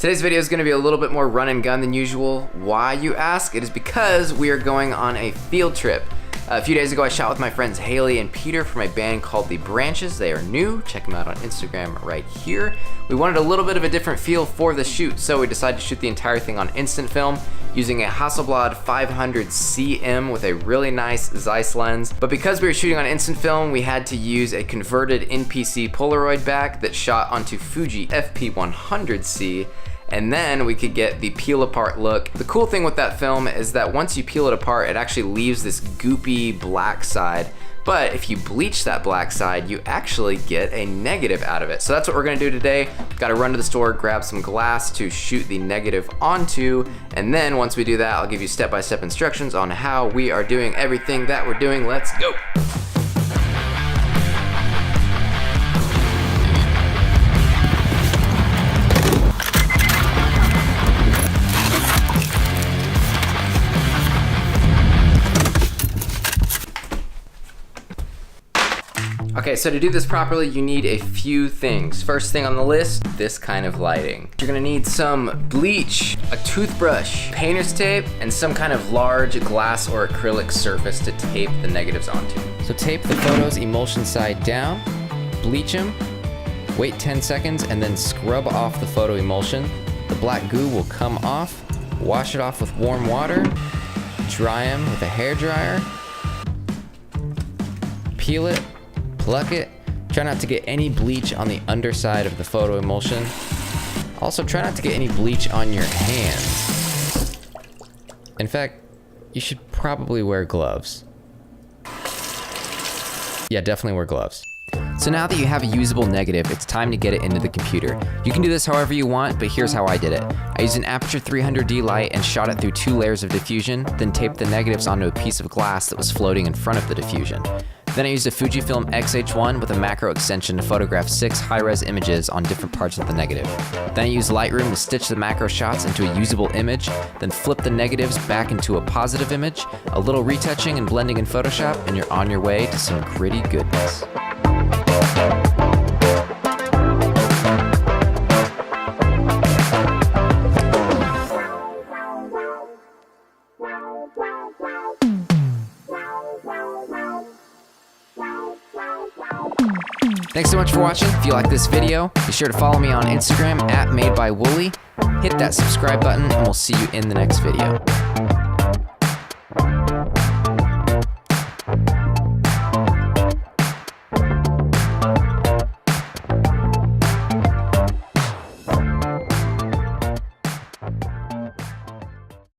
Today's video is going to be a little bit more run and gun than usual. Why, you ask? It is because we are going on a field trip. A few days ago, I shot with my friends Haley and Peter for my band called The Branches. They are new. Check them out on Instagram right here. We wanted a little bit of a different feel for the shoot, so we decided to shoot the entire thing on instant film using a Hasselblad 500cm with a really nice Zeiss lens. But because we were shooting on instant film, we had to use a converted NPC Polaroid back that shot onto Fuji FP-100c. And then we could get the peel apart look. The cool thing with that film is that once you peel it apart, it actually leaves this goopy black side. But if you bleach that black side, you actually get a negative out of it. So that's what we're gonna do today. Gotta run to the store, grab some glass to shoot the negative onto. And then once we do that, I'll give you step-by-step instructions on how we are doing everything that we're doing. Let's go. Okay, so to do this properly, you need a few things. First thing on the list, this kind of lighting. You're gonna need some bleach, a toothbrush, painter's tape, and some kind of large glass or acrylic surface to tape the negatives onto. So tape the photos emulsion side down, bleach them, wait 10 seconds, and then scrub off the photo emulsion. The black goo will come off, wash it off with warm water, dry them with a hair dryer, peel it, pluck it. Try not to get any bleach on the underside of the photo emulsion. Also, try not to get any bleach on your hands. In fact, you should probably wear gloves. Yeah, definitely wear gloves. So now that you have a usable negative, it's time to get it into the computer. You can do this however you want, but here's how I did it. I used an Aputure 300D light and shot it through 2 layers of diffusion, then taped the negatives onto a piece of glass that was floating in front of the diffusion. Then I used a Fujifilm X-H1 with a macro extension to photograph 6 high-res images on different parts of the negative. Then I used Lightroom to stitch the macro shots into a usable image, then flip the negatives back into a positive image, a little retouching and blending in Photoshop, and you're on your way to some gritty goodness. Thanks so much for watching. If you like this video, be sure to follow me on Instagram @MadeByWooly. Hit that subscribe button and we'll see you in the next video.